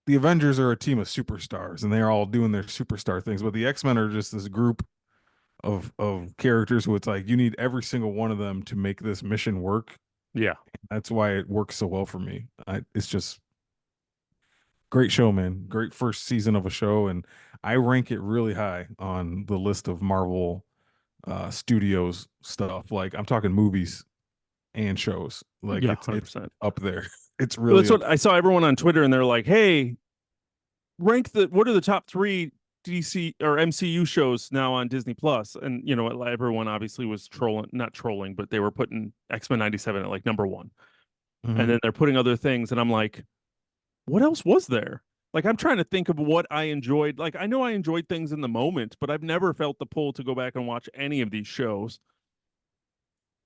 the Avengers are a team of superstars and they're all doing their superstar things, but the X-Men are just this group of characters who it's like you need every single one of them to make this mission work. Yeah. That's why it works so well for me. It's just great show, man. Great first season of a show, and I rank it really high on the list of Marvel studios stuff. Like I'm talking movies and shows. Like Yeah. it's 100%. up there. It's Well, really that's up. what I saw everyone on Twitter, and they're like, "Hey, what are the top three DC or MCU shows now on Disney Plus?" And everyone obviously was trolling, not trolling, but they were putting X-Men 97 at like number one, and Hmm. then they're putting other things, and I'm like, what else was there? Like I'm trying to think of what I enjoyed. Like I know I enjoyed things in the moment, but I've never felt the pull to go back and watch any of these shows.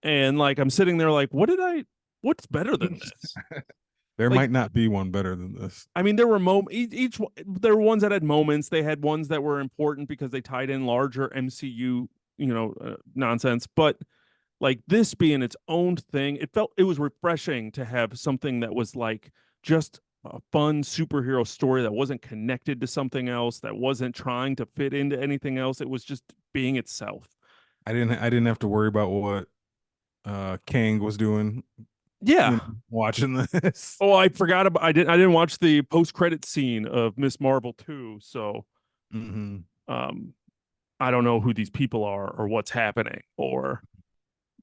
And like I'm sitting there like, what's better than this? There Like might not be one better than this. I mean, there were there were ones that had moments. They had ones that were important because they tied in larger MCU, nonsense. But like this being its own thing, it was refreshing to have something that was like just a fun superhero story that wasn't connected to something else, that wasn't trying to fit into anything else. It was just being itself. I didn't have to worry about what Kang was doing, Yeah. watching this. Oh, I forgot about I didn't watch the post credit scene of Miss Marvel 2, so Hmm. um I don't know who these people are or what's happening or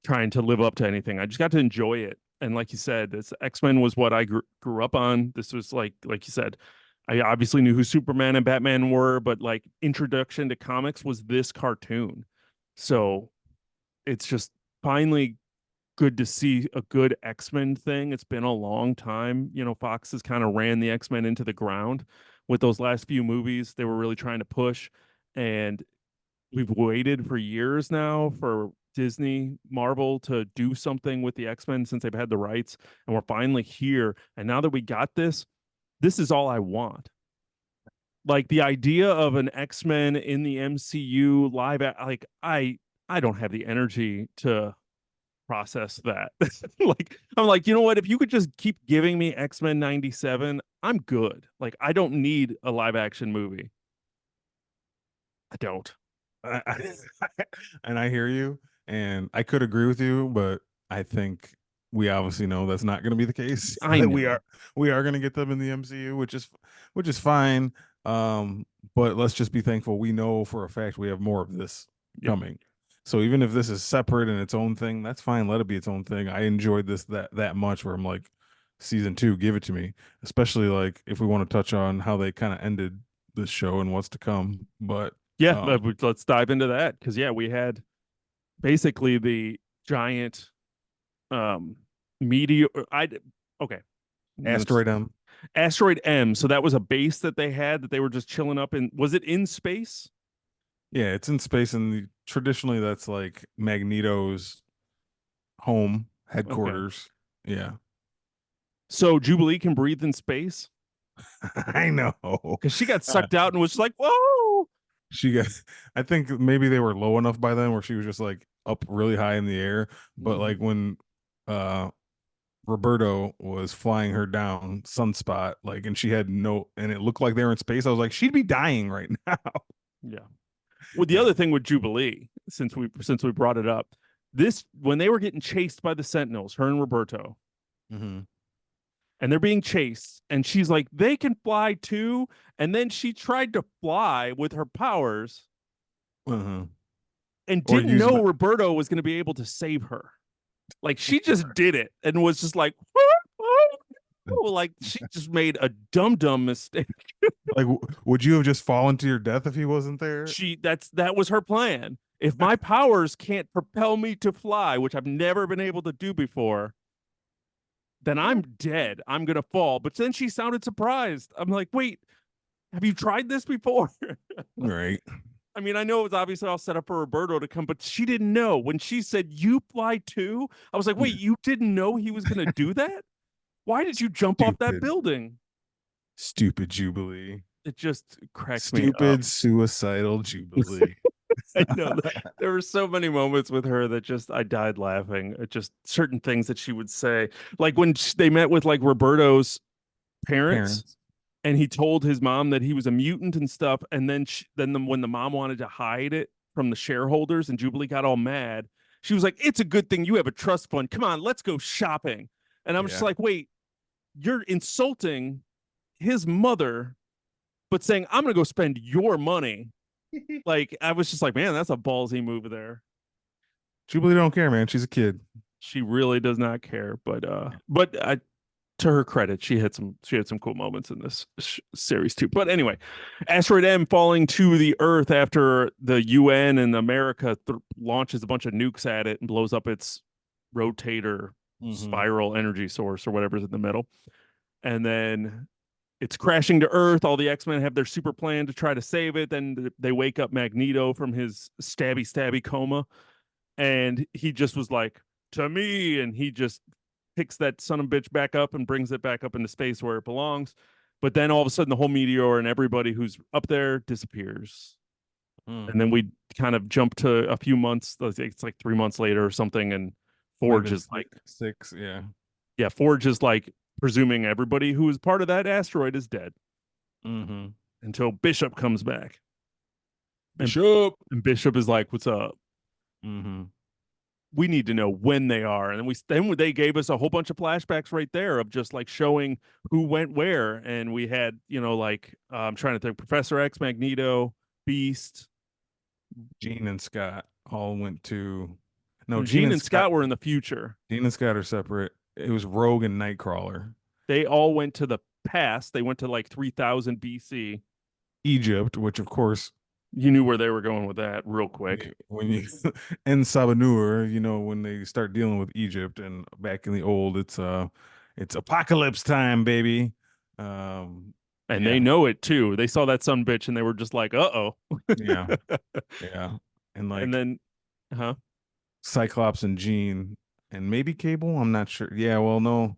trying to live up to anything. I just got to enjoy it. And like you said, this X-Men was what I grew up on. This was like you said, I obviously knew who Superman and Batman were, but like introduction to comics was this cartoon. So it's just finally good to see a good X-Men thing. It's been a long time. Fox has kind of ran the X-Men into the ground with those last few movies. They were really trying to push, and we've waited for years now for Disney, Marvel to do something with the X-Men since they've had the rights, and we're finally here. And now that we got this, this is all I want. Like the idea of an X-Men in the MCU like I don't have the energy to process that. Like I'm like, you know what? If you could just keep giving me X-Men 97, I'm good. Like I don't need a live action movie. I don't. I, and I hear you, and I could agree with you, but I think we obviously know that's not going to be the case. I That know. we are going to get them in the MCU, which is fine. But let's just be thankful. We know for a fact we have more of this Yeah. coming. So even if this is separate and its own thing, that's fine. Let it be its own thing. I enjoyed this that much. Where I'm like, season two, give it to me. Especially like if we want to touch on how they kind of ended this show and what's to come. But Yeah, um, let's dive into that because yeah, we had basically the giant um meteor. I okay. Asteroid M. Asteroid M. So that was a base that they had that they were just chilling up in. Was it in space? Yeah, it's in space, and traditionally that's like Magneto's home Okay. headquarters. Yeah, So Jubilee can breathe in space I know. because she got Uh, sucked out and was just like, whoa. she got. I think maybe they were low enough by then where she was just like up really high in the air. But like Mhm. when uh Roberto was flying her down Sunspot, like, and she had no, and it looked like they were in space. I was like, she'd be dying right now. Yeah. Well, the Yeah. other thing with Jubilee, since we brought it up, this when they were getting chased by the Sentinels, her and Roberto, Hmm. and they're being chased, and she's like, they can fly too. And then she tried to fly with her powers Uh-huh. and Or didn't use know Roberto was going to be able to save her. Like she just did it and was just like, like she just made a dumb mistake. like, would you have just fallen to your death if he wasn't there? That was her plan. If my powers can't propel me to fly, which I've never been able to do before, then I'm dead. I'm gonna fall. But then she sounded surprised. I'm like, wait, have you tried this before? Right. I mean, I know it was obviously all set up for Roberto to come, but she didn't know. When she said, you fly too, I was like, wait, you didn't know he was gonna do that? Why did you jump off that Stupid. building? Stupid Jubilee. It just cracked me up. Stupid suicidal Jubilee. I know that there were so many moments with her that just I died laughing at just certain things that she would say. Like when they met with like Roberto's parents Parents. and he told his mom that he was a mutant and stuff. And then when the mom wanted to hide it from the shareholders and Jubilee got all mad, she was like, "It's a good thing you have a trust fund. Come on, let's go shopping." And I'm just Yeah. like, "Wait, you're insulting his mother, but saying I'm gonna go spend your money." Like I was just like, man, that's a ballsy move there. Jubilee don't care, man. She's a kid. She really does not care, but to her credit, she had some cool moments in this series too. But anyway, Asteroid M falling to the Earth after the UN and America launches a bunch of nukes at it and blows up its rotator Mm-hmm. spiral energy source or whatever's in the middle, and then it's crashing to Earth. All the X-Men have their super plan to try to save it. Then they wake up Magneto from his stabby coma, and he just was like, to me, and he just picks that son of a bitch back up and brings it back up into space where it belongs. But then all of a sudden, the whole meteor and everybody who's up there disappears. Mm. And then we kind of jump to a few months. It's like 3 months later or something. And Might have Forge been is like, six. Yeah. yeah, Forge is like presuming everybody who is part of that asteroid is dead Mm-hmm. until Bishop comes back. And, Bishop. and Bishop is like, what's up? Mm-hmm. We need to know when they are. And then they gave us a whole bunch of flashbacks right there of just like showing who went where. And we had, like I'm trying to think, Professor X, Magneto, Beast, Jean and Scott all went to. No, Jean and Scott were in the future. Jean and Scott are separate. It was Rogue and Nightcrawler. They all went to the past. They went to like 3000 BC. Egypt, which of course, You knew where they were going with that real quick. when you in Sabanur, when they start dealing with Egypt and back in the old, it's apocalypse time, baby. Um, And they yeah, know it too. They saw that son bitch and they were just like, uh oh. yeah, yeah, and And like then, huh? Cyclops and Jean and maybe Cable. I'm not sure. Yeah, well, no,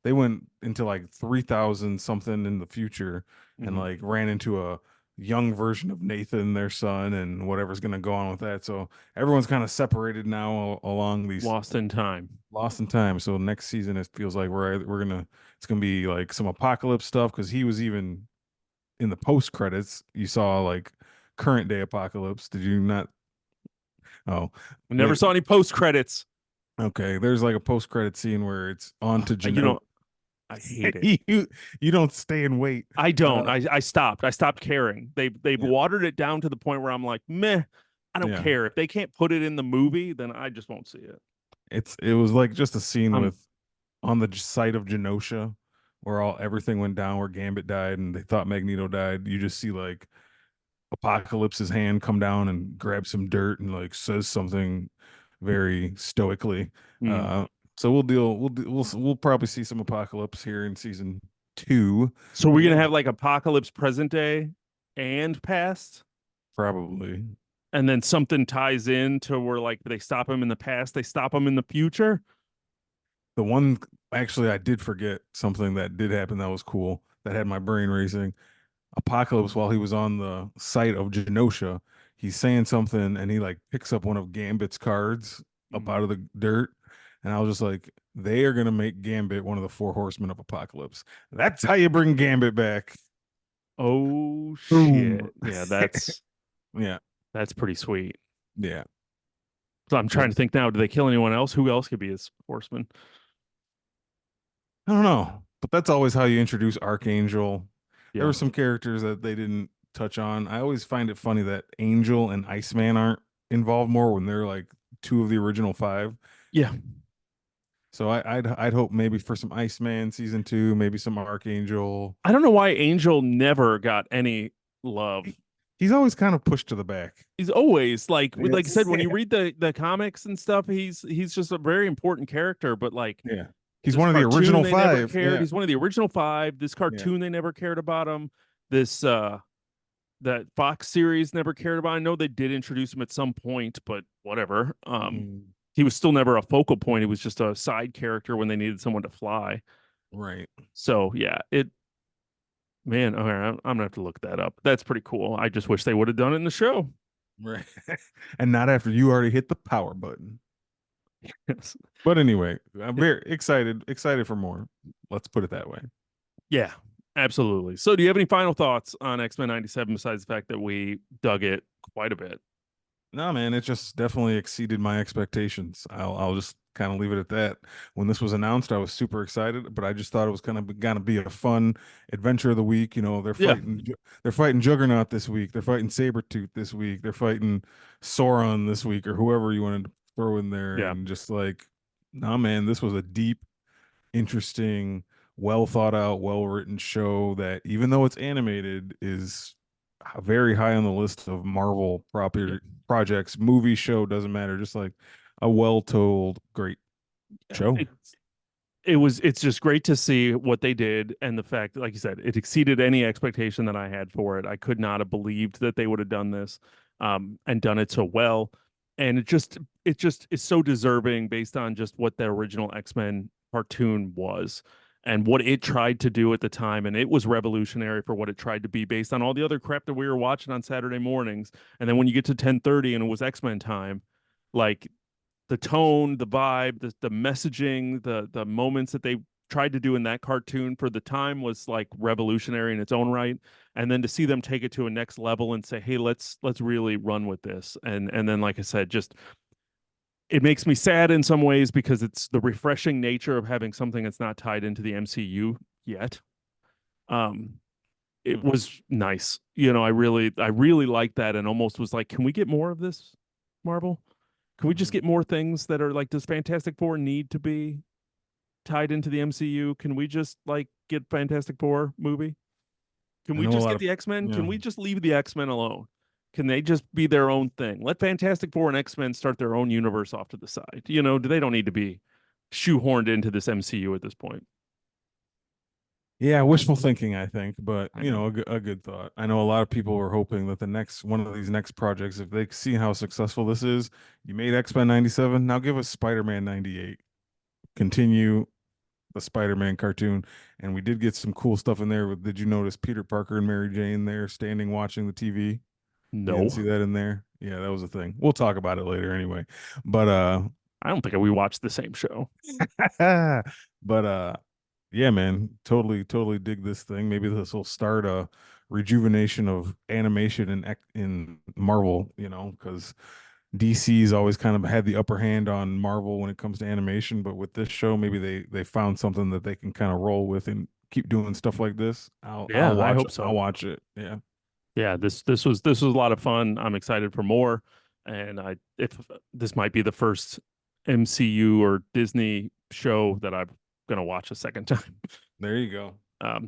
they went into like 3000 something in the future and Mhm. like ran into a young version of Nathan, their son, and whatever's going to go on with that. So everyone's kind of separated now along these Lost in time. lost in time. So next season it feels like we're gonna it's gonna be like some apocalypse stuff because he was even in the post credits. You saw like current day apocalypse. Did you not? Oh, We never wait. saw any post credits. Okay, there's like a post credit scene where it's on to You Genosha. know, I hate it. You don't stay and wait. I don't. Uh, I stopped. I stopped caring. They've yeah, watered it down to the point where I'm like, meh. I don't yeah. care if they can't put it in the movie, then I just won't see it. It was like just a scene I'm with on the site of Genosha where all everything went down, where Gambit died and they thought Magneto died. You just see like Apocalypse's hand come down and grab some dirt and like says something very stoically. mm. Uh, so we'll probably see some Apocalypse here in season two. So But we're yeah, gonna have like apocalypse present day and past, probably and then something ties in to where like they stop him in the past, they stop him in the future. the one. Actually, I did forget something that did happen that was cool. That had my brain racing. Apocalypse, while he was on the site of Genosha, he's saying something and he like picks up one of Gambit's cards up Mm. out of the dirt. And I was just like, they are gonna make Gambit one of the four horsemen of Apocalypse. That's how you bring Gambit back. Oh Boom. shit. Yeah, Yeah, that's pretty sweet. yeah. So I'm trying to That's think now, do they kill anyone else? Who else could be his horseman? I don't know. But that's always how you introduce Archangel. There were Yeah. some characters that they didn't touch on. I always find it funny that Angel and Iceman aren't involved more when they're like two of the original five. Yeah. So I'd hope maybe for some Iceman season two, maybe some Archangel. I don't know why Angel never got any love. He, he's always kind of pushed to the back. He's always like I Yes. said, when you read the comics and stuff, he's just a very important character. But like Yeah. He's this one of the cartoon, original they never five. cared. Yeah. He's one of the original five. This Yeah. cartoon, they never cared about him. This that Fox series never cared about. I know they did introduce him at some point, but whatever. Mm, He was still never a focal point. He was just a side character when they needed someone to fly. right. So yeah, it man, okay, I'm gonna have to look that up. That's pretty cool. I just wish they would have done it in the show. Right. And not after you already hit the power button. Yes. But anyway, I'm very excited for more. Let's put it that way. Yeah, absolutely. So do you have any final thoughts on X-Men 97 besides the fact that we dug it quite a bit? No, man, it just definitely exceeded my expectations. I'll just kind of leave it at that. When this was announced, I was super excited, but I just thought it was kind of gonna be a fun adventure of the week. You know, Yeah, they're fighting Juggernaut this week. They're fighting Sabretooth this week. They're fighting Sauron this week, or whoever you wanted to throw in there. yeah, And just like, nah, man, this was a deep, interesting, well thought out, well written show that even though it's animated is very high on the list of Marvel yeah. proper projects, movie, show, doesn't matter. Just like a well told, great show. It's just great to see what they did and the fact like you said, it exceeded any expectation that I had for it. I could not have believed that they would have done this and done it so well. And it just is so deserving based on just what the original X-Men cartoon was and what it tried to do at the time. And it was revolutionary for what it tried to be based on all the other crap that we were watching on Saturday mornings. And then when you get to 10:30 and it was X-Men time, like the tone, the vibe, the messaging, the moments that they tried to do in that cartoon for the time was like revolutionary in its own right. And then to see them take it to a next level and say, "Hey, let's really run with this." And then like I said, just it makes me sad in some ways because it's the refreshing nature of having something that's not tied into the MCU yet. Um it Hmm. was nice. You know, I really liked that and almost was like, "Can we get more of this, Marvel? Can we just Hmm. get more things that are like, does Fantastic Four need to be tied into the MCU? Can we just like get Fantastic Four movie? Can I we know a just lot get of the X-Men? yeah, Can we just leave the X-Men alone? Can they just be their own thing? Let Fantastic Four and X-Men start their own universe off to the side. They don't need to be shoehorned into this MCU at this point. Yeah, wishful thinking, I think, but I know. a good thought. I know a lot of people were hoping that the next one of these next projects, if they see how successful this is, you made X-Men 97, now give us Spider-Man 98. Continue the Spider-Man cartoon. And we did get some cool stuff in there. Did you notice Peter Parker and Mary Jane there standing watching the TV? You didn't see No, that in there? Yeah, that was a thing. We'll talk about it later anyway. But I don't think we watched the same show. but yeah, man, totally dig this thing. Maybe this will start a rejuvenation of animation in Marvel, because DC's always kind of had the upper hand on Marvel when it comes to animation, but with this show, maybe they found something that they can kind of roll with and keep doing stuff like this. I'll Yeah, I watch hope it. I'll so. watch it. Yeah. Yeah, this was a lot of fun. I'm excited for more, and I if this might be the first MCU or Disney show that I'm gonna watch a second time. There you go.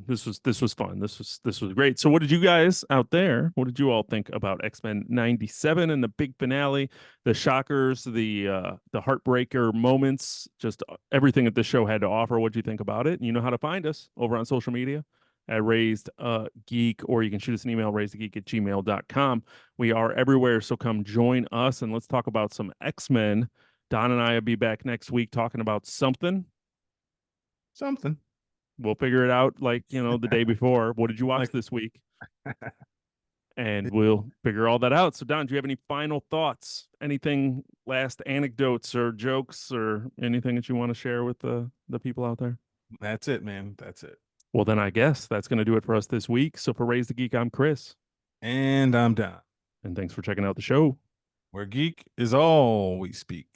This was fun. This was great. So what did you guys out there? What did you all think about X-Men 97 and the big finale, the shockers, the heartbreaker moments, just everything that the show had to offer? What did you think about it? You know how to find us over on social media at Raised Geek, or you can shoot us an email, raisedgeek@gmail.com. We are everywhere, so come join us and let's talk about some X-Men. Don and I will be back next week talking about something. Something. We'll figure it out like, the day before. What did you watch Like this week? And we'll figure all that out. So, Don, do you have any final thoughts? Anything, last anecdotes or jokes or anything that you want to share with the people out there? that's it, man. That's it. Well, then I guess that's going to do it for us this week. So, for Raise the Geek, I'm Chris. And I'm done. And thanks for checking out the show. Where geek is all we speak.